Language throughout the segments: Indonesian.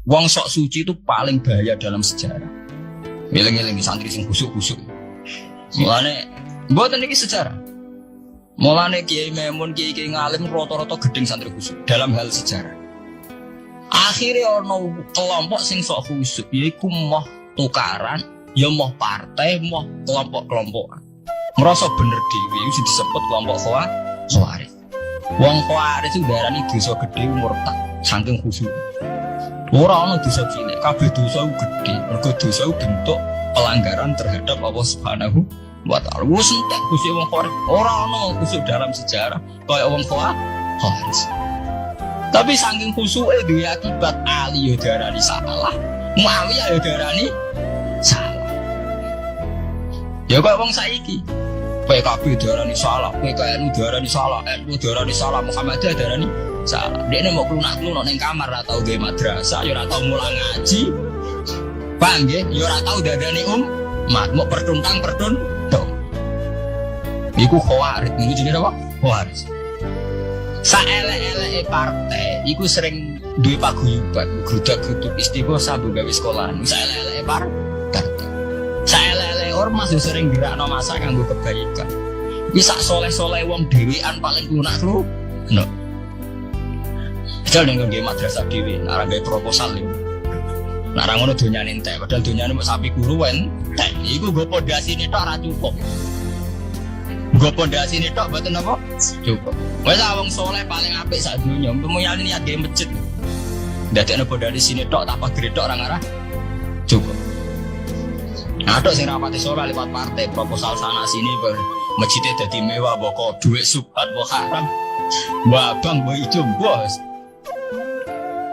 Wong sok suci itu paling bahaya dalam sejarah. Eling-eling santri sing khusuk-khusuk. Mulane mboten iki sejarah. Mulane Kiai Memun, Kiai ngalim rata-rata gedeng santri khusuk dalam hal sejarah. Akhirnya ono kelompok sing sok khusuk yaiku moh tukaran, ya moh partai, moh kelompok-kelompokan. Merasa bener dhewe iki disebut kelompok Khawarij. Wong Khawarij itu darani dosa gedhe murtad saking khusuk. Ora ana dosa cilik, kabeh dosa gedhe. Mergo dosa bentuk pelanggaran terhadap Allah Subhanahu wa taala. Wis entek khusuk wong Khawarij. Ora ana khusuk dalam sejarah kaya wong Khawarij. Tapi saking khusuke duwe akibat Ali yo darani salah, Muawiyah yo darani salah. Ya kok wong saiki PKB darani salah, PKNU darani salah, NU darani salah, Muhammadiyah darani salah. Dekne mau klunak-klunak ning kamar ora tau gawe madrasah, ya ora tau mulang ngaji. Paham nggih? Ya ora tau dadani mau pertuntang-pertun. Iku Khawarij, niku jenenge apa? Khawarij. Saelek-eleke partai iku sering duwe paguyuban, grudak-gruduk istighosah gawe sekolahan. Saelek-eleke partai. Saelek-eleke ormas sering dirakno masa kanggo kebaikan. Iki sak soleh-soleh wong dhewean paling lunak-lu. No. Padahal ning nggo madrasah dhewe, ora gawe proposal iki. Nek ora ngono donyane entek, padahal donyane mung sapi guru entek. Iku nggo pondasine tok ora cukup. Nggo pondasine tok mboten apa? Cukup. Wes wong soleh paling apik sak donya, mulyane niat gawe masjid. Ndadekno pondasine tok tak pagere tok ora ngarah. Cukup. Ada sing rapati soleh lewat partai proposal sana sini masjidnya dadi mewah boko duit subhat mbok haram. Wah bang mbok ijo bos.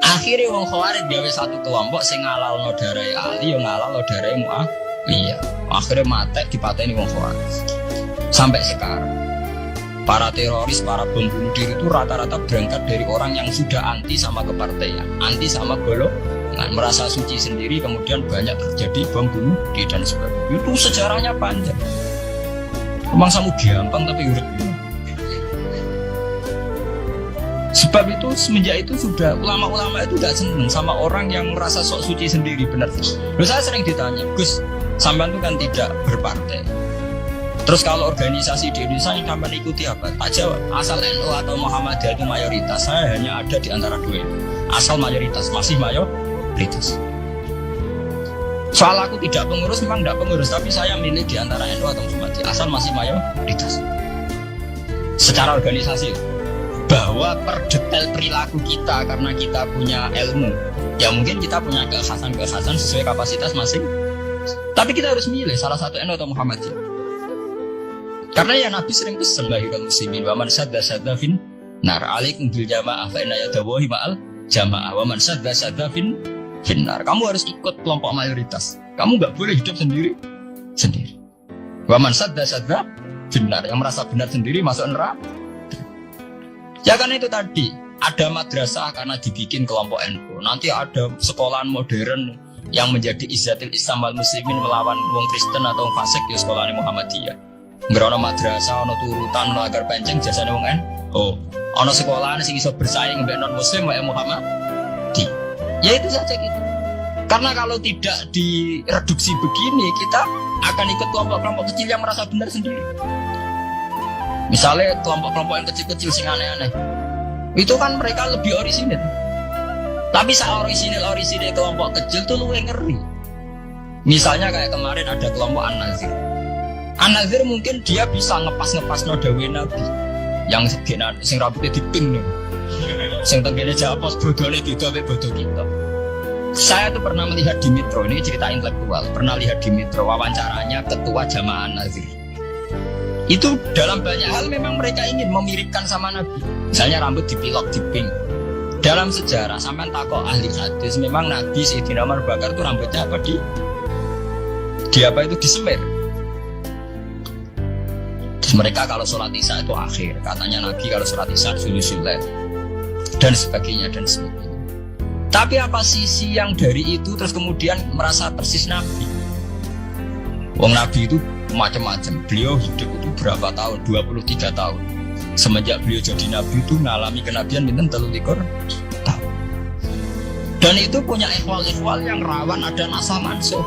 Akhirnya wong Khawarij gawe satu kelompok sing ngalalno darahe Ali yo ngalalno darahe Muawiyah. Akhirnya matek dipateni wong Khawarij. Sampai sekarang para teroris, para bom bunuh diri itu rata-rata berangkat dari orang yang sudah anti sama kepartaian, anti sama golongan, merasa suci sendiri, kemudian banyak terjadi bom bunuh diri dan sebagainya. Itu sejarahnya panjang. Memang samu gampang tapi urut. Sebab itu semenjak itu sudah ulama-ulama itu tidak senang sama orang yang merasa sok suci sendiri, benar. Lalu saya sering ditanya, Gus, sampean itu kan tidak berpartai. Terus kalau organisasi di Indonesia yang sampean ikuti apa? Tak jawab, asal NU atau Muhammadiyah itu mayoritas. Saya hanya ada di antara dua itu. Asal mayoritas, masih mayoritas. Soal aku tidak pengurus, memang tidak pengurus, tapi saya milih di antara NU atau Muhammadiyah. Asal masih mayoritas. Secara organisasi, bahwa per detail perilaku kita karena kita punya ilmu, ya mungkin kita punya kekhasan-kekhasan sesuai kapasitas masing. Tapi kita harus milih salah satu NU atau Muhammadiyah. Karena ya Nabi sering pesan lahirul muslimin wa man sadda fin nar alaikum bil jamaah fa inna yadawahi ma'al jamaah wa man sadda fin nar. Kamu harus ikut kelompok mayoritas. Kamu enggak boleh hidup sendiri. Wa man sadda fin nar, yang merasa benar sendiri masuk neraka. Ya karena itu tadi ada madrasah karena dibikin kelompok NU. Nanti ada sekolahan modern yang menjadi izzatil Islam wal muslimin melawan wong Kristen atau wong fasik di sekolahan Muhammadiyah. Ngerono madrasah, ono turutan, ono agar penceng jasane wong NU. Ono sekolahan sing iso bersaing mbek non muslim wae Muhammadi. Ya itu saja gitu. Karena kalau tidak direduksi begini, kita akan ikut kelompok-kelompok kecil yang merasa benar sendiri. Misalnya kelompok-kelompok yang kecil-kecil sing aneh-aneh. Itu kan mereka lebih orisinil. Tapi saat orisinil kelompok kecil tuh luwih ngeri. Misalnya kayak kemarin ada kelompok An-Nazir. An-Nazir mungkin dia bisa ngepas no dawe Nabi yang sing rambutnya diping nih, sing tenggene japos bodone beda mek bodo kita. Saya tuh pernah melihat di Metro, ini cerita intelektual, pernah lihat di Metro wawancaranya ketua Jamaah An-Nazir. Itu dalam banyak hal memang mereka ingin memiripkan sama Nabi. Misalnya rambut dipilok diping. Dalam sejarah sampean takok ahli hadis, memang Nabi Sayyidina Umar Bakar itu rambutnya apa di apa itu disemir. Mereka kalau sholat isya itu akhir, katanya Nabi kalau sholat isya sulusul-lail dan sebagainya. Tapi apa sisi yang dari itu terus kemudian merasa persis Nabi? Wong Nabi itu macam-macam. Beliau hidup itu berapa tahun? 23 tahun. Semenjak beliau jadi Nabi itu ngalami kenabian minten 33 tahun. Dan itu punya ikhwal-ikhwal yang rawan ada nasa mansuh.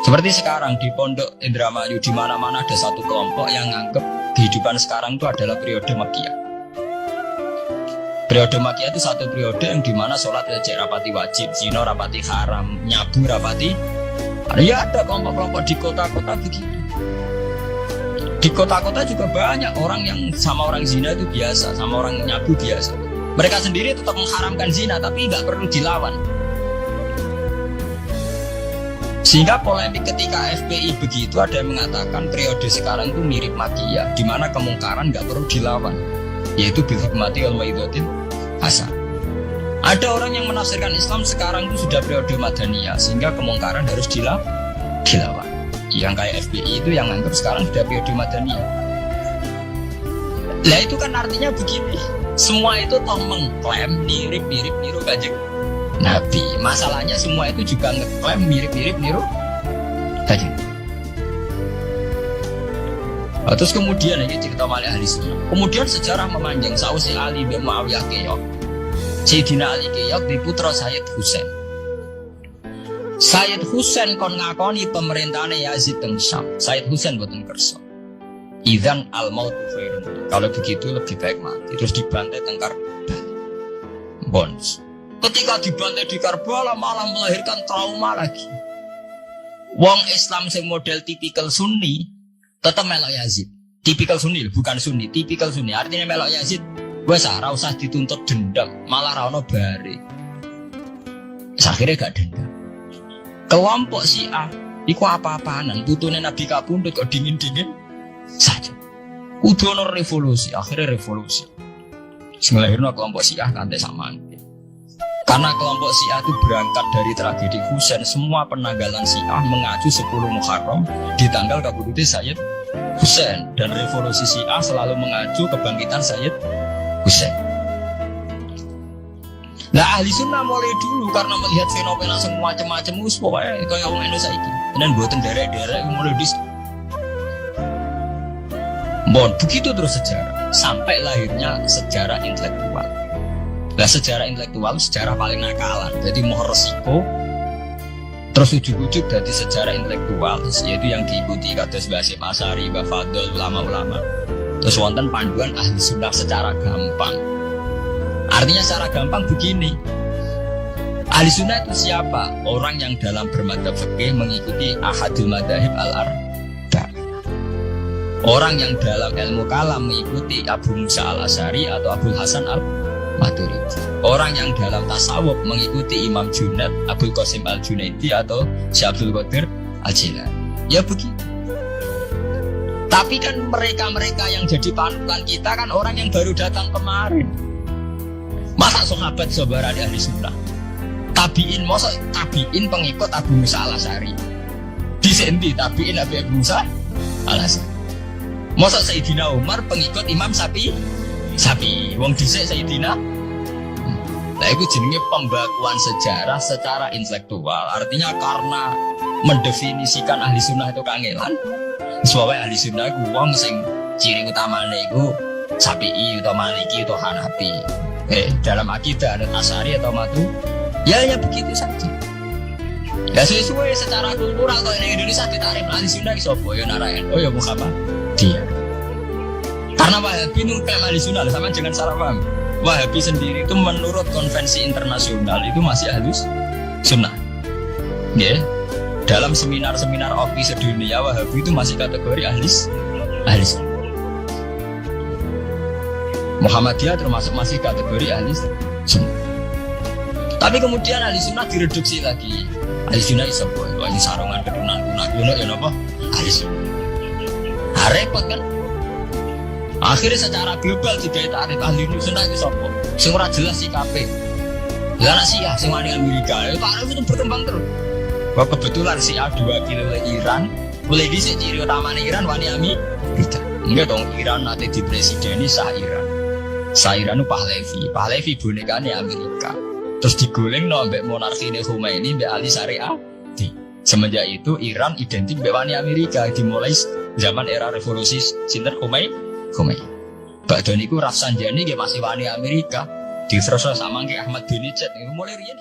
Seperti sekarang di Pondok Indramayu, di mana-mana ada satu kelompok yang nganggep kehidupan sekarang itu adalah periode Makkiyah. Periode Makkiyah itu satu periode yang dimana sholat cek rapati wajib, zina rapati haram, nyabu rapati. Ya ada kelompok-kelompok di kota-kota begitu. Di kota-kota juga banyak orang yang sama orang zina itu biasa, sama orang nyabu biasa. Mereka sendiri tetap mengharamkan zina, tapi nggak perlu dilawan. Sehingga polemik ketika FPI begitu, ada yang mengatakan periode sekarang itu mirip Makkiyah, di mana kemungkaran nggak perlu dilawan, yaitu bil hikmati wal mau'izatil hasanah. Ada orang yang menafsirkan Islam sekarang itu sudah periode Madaniyah, sehingga kemungkaran harus dilawan. Yang kayak FPI itu yang anggap sekarang sudah periode Madaniyah. Lah itu kan artinya begini, semua itu toh mengklaim mirip-mirip niru Kanjeng Nabi. Masalahnya semua itu juga ngeklaim mirip-mirip niru Kanjeng. Terus kemudian ini cerita malih ahli sunnah. Kemudian sejarah memanjang sausi Ali bin Muawiyah keok. Sayyidina Ali keok di putra Sayyid Husain. Sayyid Husain kon ngakoni pemerintahane Yazid teng Syam. Sayyid Husain boten kersa. Idzan al-mautu khairun. Kalau begitu lebih baik mati. Terus dibantai teng Karbala. Bons. Ketika dibantai di Karbala malah melahirkan trauma lagi. Wong Islam sing model tipikal Sunni tetap melok Yazid. Tipikal Sunni, bukan Sunni, tipikal Sunni. Artinya melok Yazid, wes ora usah dituntut dendam, malah ra ono bare. Akhirnya gak dendam. Kelompok Syiah iku apa-apaanan, putune Nabi kapundhut kok dingin-dingin saja. Kudu ono revolusi, akhirnya revolusi. Sing lahirno kelompok Syiah kanthi samaan. Karena kelompok Syiah itu berangkat dari tragedi Husain, semua penanggalan Syiah mengacu 10 Muharram di tanggal kabudute Sayyid Husain, dan revolusi Syiah selalu mengacu kebangkitan Sayyid Husain. Nah ahli sunnah mulai dulu karena melihat fenomena semua macam-macam pokoknya kayak wong Indonesia iki. Dan buatan daerah-daerah mulai dis. Bon, begitu terus sejarah sampai lahirnya sejarah intelektual. Nah sejarah intelektual sejarah paling nakalan, jadi mau resiko terus ujuk-ujuk dari sejarah intelektual, yaitu yang diikuti kados Mbah Hasyim Asy'ari, Mbah Fadl, ulama-ulama. Terus wonten panduan ahli sunnah secara gampang. Artinya secara gampang begini, ahli sunnah itu siapa? Orang yang dalam bermadzhab fikih mengikuti ahadul madzahib al-arba'. Orang yang dalam ilmu kalam mengikuti Abu Musa al-Asy'ari atau Abu Hasan al-Maturidi. Orang yang dalam tasawuf mengikuti Imam Junaid, Abdul Qasim al-Junaidi atau Syekh Abdul Qadir al-Jilani. Ya begitu. Tapi kan mereka-mereka yang jadi panutan kita kan orang yang baru datang kemarin. Masa sahabat saudara di ahli sunnah? Tabiin, masa tabiin pengikut Abu Musa al-Asy'ari? Disendi tabiin Abu Musa al-Asy'ari. Masa Sayyidina Umar pengikut Imam Sapi? Wong dhisik Sayyidina. Nah itu jenenge pembakuan sejarah secara intelektual. Artinya karena mendefinisikan ahli sunnah itu kangelan. Sebabnya ahli sunnah itu wong sing ciri utamanya itu Syafi'i atau Maliki atau Hanafi. Dalam akidah ada Asy'ari atau Matu. Ya begitu saja. Ya sesuai secara kultural kalau di Indonesia ditarik ahli sunnah itu sapa? Ya Narayan. Oh ya Muhammad. Dia. Karena Wahabi itu kayak ahli sunnah, sama jangan salah paham. Wahabi sendiri itu menurut konvensi internasional itu masih ahlus sunnah. Ya. Dalam seminar-seminar OPI sedunia Wahabi itu masih kategori ahli sunnah. Muhammadiyah termasuk masih kategori ahli sunnah. Tapi kemudian ahli sunnah direduksi lagi. Ahli sunnah itu apa? Ahli sarungan ketunan kuno ya apa? Ahli sunnah. Repot kan? Akhirnya secara global juga tarik ahli sunnah itu sopo. Sing ora jelas sikape. Ya anak Syiah sing wani Amerika, itu tarik itu berkembang terus. Bahwa kebetulan Syiah diwakili oleh Iran, mulai dhisik ciri utamanya Iran wani Amerika. Enggak dong, Iran nanti di presideni Shah Iran. Shah Iran itu Pahlavi bonekane Amerika. Terus digoleng ambek monarkine Khomeini mbek Ali Syariah. Semenjak itu Iran identik mbek wani Amerika dimulai zaman era revolusi sinten Khomeini. Badhe niku Rafsanjani nggih masih wani Amerika. Di terus sama kayak Ahmad Doni Chat mulai rian